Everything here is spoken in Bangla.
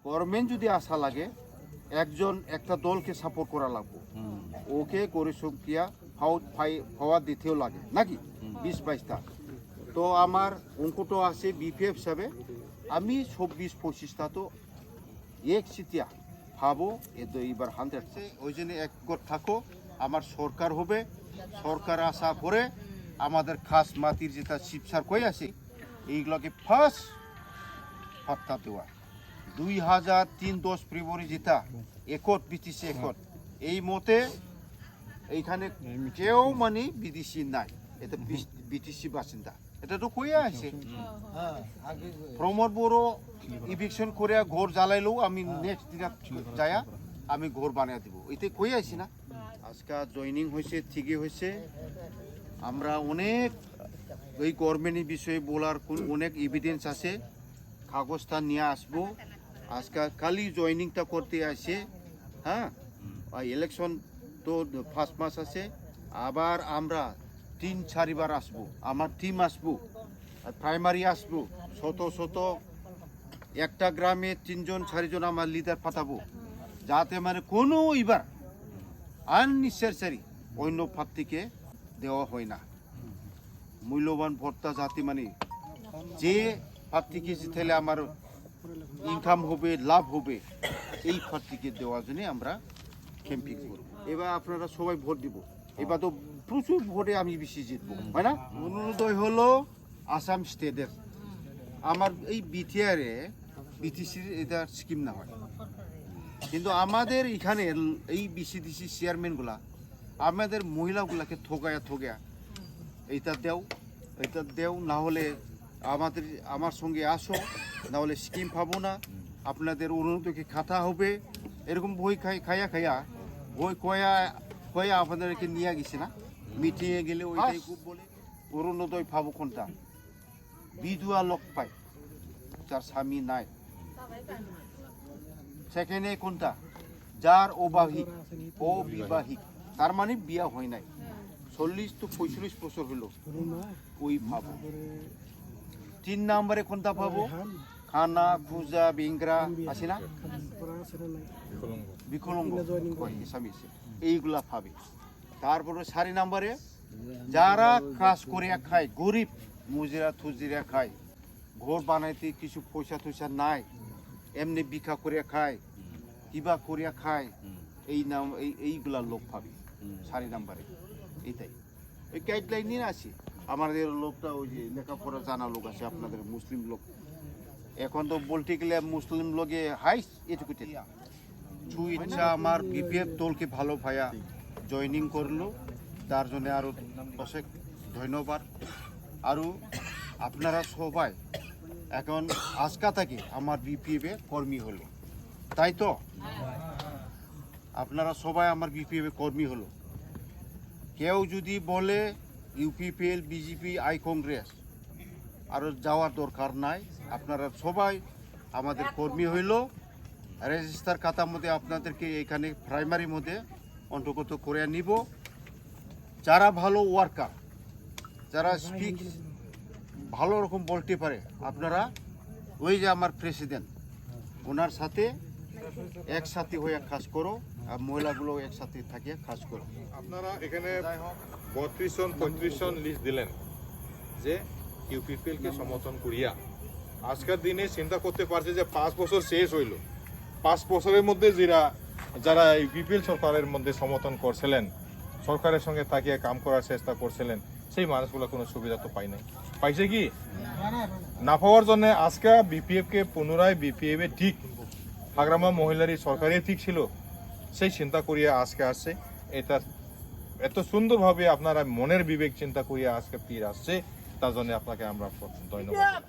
গভর্নমেন্ট যদি আসা লাগে একজন একটা দলকে সাপোর্ট করা লাগবে, ওকে করে সংখ্যা ফাওয়া দিতেও লাগে নাকি 20-22টা। তো আমার অঙ্কটা আছে বিপিএফ হিসাবে আমি 24-25টা তো এক সিটিয়া ভাবো এবার 100 ওই জন্য এক থাকো। আমার সরকার হবে, সরকার আসা পরে আমাদের খাস মাটির যেটা শিবসার কই আছে এইগুলোকে ফার্স্ট হত্যা দেওয়া 2003-10 ফেব্রুয়ারি যেটা একট বিটিসি একট এই মতে এইখানে কেউ মানে বিদেশি নাই, এটা বিটিসি বাসিন্দা। এটা তো কইয়া আছে প্রমোদ বড় ইভিকশন করে ঘর জ্বালাইলেও আমি নেক্সট দিন যায়া আমি ঘর বানিয়ে দিব, এতে কই আছি না। আজকে জয়নিং হয়েছে ঠিকই হয়েছে। আমরা অনেক এই গভর্নমেন্টের বিষয়ে বলার অনেক এভিডেন্স আছে, কাগজটা নিয়ে আসবো। আজকে কালি জয়নিংটা করতে আসে, হ্যাঁ ইলেকশন তো ফার্স্ট মাস আছে। আবার আমরা 3-4বার আসবো, আমার টিম আসবো, প্রাইমারি আসবো, শত একটা গ্রামে 3-4জন আমার লিডার পাঠাবো, যাতে মানে কোনো এবার আননেসেসারি অন্য প্রার্থীকে দেওয়া হয় না। মূল্যবান ভোটটা যাতে মানে যে প্রার্থীকে জিতাইলে আমার ইনকাম হবে, লাভ হবে, এই প্রার্থীকে দেওয়ার জন্য আমরা ক্যাম্পিং করব। এবার আপনারা সবাই ভোট দিব, এবার তো প্রচুর ভোটে আমি বেশি জিতবো, হয় না। অরুণোদয় হলো আসাম স্টেটের, আমার এই বিটিআরে বিটিসির এটা স্কিম না হয়, কিন্তু আমাদের এখানে এই বিসিডিসি চেয়ারম্যানগুলা আমাদের মহিলাগুলাকে ঠোকায়া এইটা দেও না হলে আমার সঙ্গে আসো, না হলে স্কিম পাবো না, আপনাদের অরুণোদয়কে খাতা হবে, এরকম বই খাইয়া বই কয়া আপনাদেরকে নিয়ে গেছে না। মিটিংয়ে গেলে ওইটাই খুব বলে অরুণোদয় পাবো কোনটা, বিধবা লোক পায় যার স্বামী নাই। সেখানে কোনটা, যার অবিবাহিক তার মানে বিয়া হয় নাই, 40 to 45 বছর হলো, ওই পাবো। 3 নম্বরে কোনটা পাবো, খানা খুজা বিংরা আছে না, বিকলঙ্গ এইগুলা পাবে। তারপরে 4 নম্বরে যারা কাজ করিয়া খায়, গরিব মুজিরা খায়, ঘর বানাইতে কিছু পয়সা নাই, এমনি ভিক্ষা করিয়া খায়, কিবা করিয়া খায়, এইগুলা লোক পাবে 4 নম্বরে। এইটাই ওই গাইডলাইন নিয়ে আছে। আমাদের লোকটা ওই যে লেখাপড়া জানা লোক আছে, আপনাদের মুসলিম লোক, এখন তো বলতে গেলে মুসলিম লোকে হাইস্ট এডুকেটেড। ইচ্ছা আমার বিপিএফ দলকে ভালো ভাইয়া জয়নিং করলো, তার জন্য আরও অশেষ ধন্যবাদ। আরও আপনারা সবাই এখন আজকা থেকে আমার বিপিএফে কর্মী হলো, তাই তো আপনারা সবাই আমার বিপিএফে কর্মী হলো। কেউ যদি বলে ইউপিপিএল বিজেপি আই কংগ্রেস আরও যাওয়ার দরকার নাই, আপনারা সবাই আমাদের কর্মী হইল। রেজিস্টার খাতার মধ্যে আপনাদেরকে এখানে প্রাইমারি মধ্যে অন্তর্গত করে নিব। যারা ভালো ওয়ার্কার, যারা স্পিক ভালো রকম বলতে পারে, আপনারা ওই যে আমার প্রেসিডেন্ট ওনার সাথে একসাথে হয়ে কাজ করো, আর মহিলাগুলো একসাথে থাকিয়ে কাজ করো। আপনারা এখানে 32 জন 35 জন লিস্ট দিলেন যে ইউপিপিএলকে সমর্থন করিয়া, আজকের দিনে চিন্তা করতে পারছে যে 5 বছর শেষ হইল, 5 বছরের মধ্যে যারা ইউপিপিএল সরকারের মধ্যে সমর্থন করছিলেন, সরকারের সঙ্গে থাকিয়ে কাম করার চেষ্টা করছিলেন, সেই মানুষগুলো কোনো সুবিধা তো পায় নাই। পাইছে কি না পাওয়ার জন্য আজকে বিপিএফকে পুনরায় বিপিএফে ঠিক হাগ্রামা মহিলারই সরকারই ঠিক ছিল, সেই চিন্তা করিয়া আজকে আসছে। এটা এত সুন্দরভাবে আপনারা মনের বিবেক চিন্তা করিয়া আজকে পীর আসছে, তার জন্য আপনাকে আমরা ধন্যবাদ।